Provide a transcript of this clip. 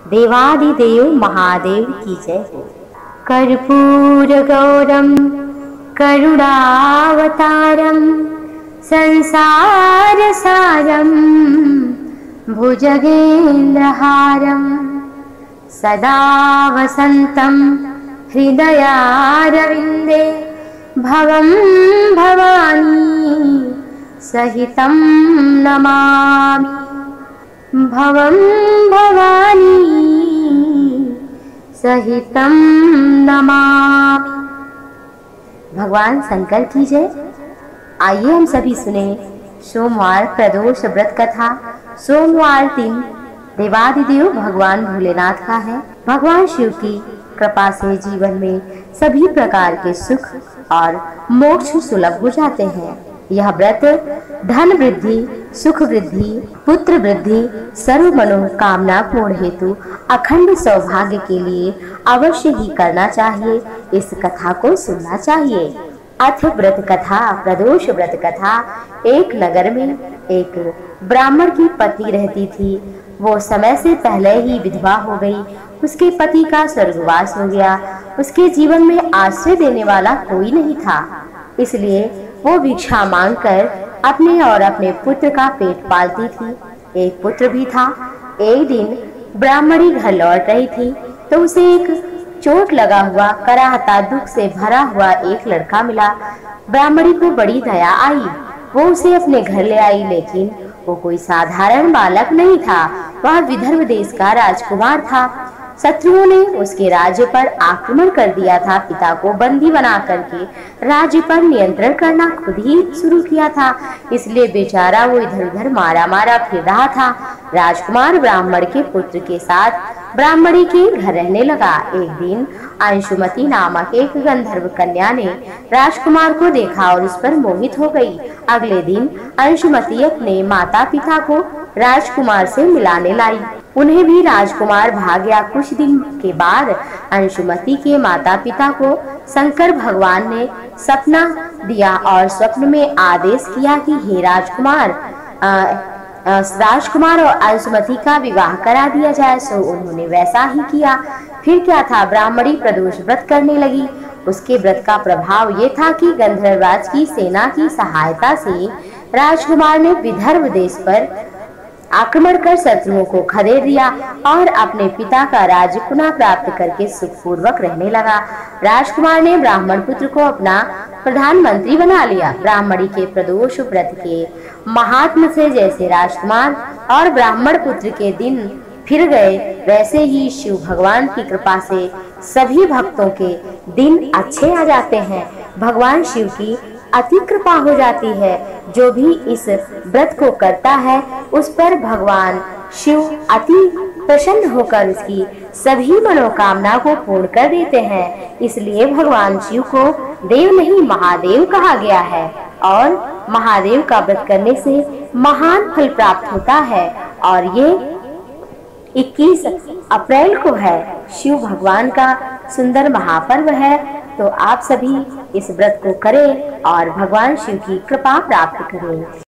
देवादिदेव महादेव की जय हो। कर्पूर गौरम करुणावतारम संसार सारम भुजगेन्द्रहारम सदा वसंतं हृदयारविंदे भवं भवानी सहितं नमामि। भवं भवानी सहितं नमामि। भगवान शंकर की जय। आइए हम सभी सुने सोमवार प्रदोष व्रत कथा। सोमवार 3 देवादिदेव भगवान भोलेनाथ का है। भगवान शिव की कृपा से जीवन में सभी प्रकार के सुख और मोक्ष सुलभ हो जाते हैं। यह व्रत धन वृद्धि, सुख वृद्धि, पुत्र वृद्धि, सर्व मनोकामना पूर्ण हेतु अखंड सौभाग्य के लिए अवश्य ही करना चाहिए। इस कथा को सुनना चाहिए। अथ व्रत कथा। प्रदोष व्रत कथा। एक नगर में एक ब्राह्मण की पत्नी रहती थी। वो समय से पहले ही विधवा हो गई। उसके पति का स्वर्गवास हो गया। उसके जीवन में आश्रय देने वाला कोई नहीं था, इसलिए वो भिक्षा मांगकर अपने और अपने पुत्र का पेट पालती थी। एक पुत्र भी था। एक दिन ब्राह्मणी घर लौट रही थी तो उसे एक चोट लगा हुआ, कराहता, दुख से भरा हुआ एक लड़का मिला। ब्राह्मणी को बड़ी दया आई। वो उसे अपने घर ले आई, लेकिन वो कोई साधारण बालक नहीं था। वह विदर्भ देश का राजकुमार था। शत्रुओं ने उसके राज्य पर आक्रमण कर दिया था। पिता को बंदी बना करके राज्य पर नियंत्रण करना खुद ही शुरू किया था, इसलिए बेचारा वो इधर उधर मारा मारा फिर रहा था। राजकुमार ब्राह्मण के पुत्र के साथ ब्राह्मणी के घर रहने लगा। एक दिन अंशुमती नामक एक गंधर्व कन्या ने राजकुमार को देखा और उस पर मोहित हो गई। अगले दिन अंशुमती अपने माता पिता को राजकुमार से मिलाने लाई। उन्हें भी राजकुमार भाग गया। कुछ दिन के बाद अंशुमती के माता पिता को शंकर भगवान ने सपना दिया और स्वप्न में आदेश किया कि हे राजकुमार और अंशुमती का विवाह करा दिया जाए। सो उन्होंने वैसा ही किया। फिर क्या था, ब्राह्मणी प्रदोष व्रत करने लगी। उसके व्रत का प्रभाव ये था कि गंधर्वराज की सेना की सहायता से राजकुमार ने विदर्भ देश पर आक्रमण कर शत्रुओं को खदेड़ दिया और अपने पिता का राज्य पुनः प्राप्त करके सुखपूर्वक रहने लगा। राजकुमार ने ब्राह्मण पुत्र को अपना प्रधानमंत्री बना लिया। ब्राह्मणी के प्रदोष व्रत के महात्म से जैसे राजकुमार और ब्राह्मण पुत्र के दिन फिर गए, वैसे ही शिव भगवान की कृपा से सभी भक्तों के दिन अच्छे आ जाते हैं। भगवान शिव की अति कृपा हो जाती है। जो भी इस व्रत को करता है उस पर भगवान शिव अति प्रसन्न होकर उसकी सभी मनोकामना को पूर्ण कर देते हैं। इसलिए भगवान शिव को देव नहीं महादेव कहा गया है और महादेव का व्रत करने से महान फल प्राप्त होता है। और ये 21 अप्रैल को है, शिव भगवान का सुंदर महापर्व है। तो आप सभी इस व्रत को करें और भगवान शिव की कृपा प्राप्त करें।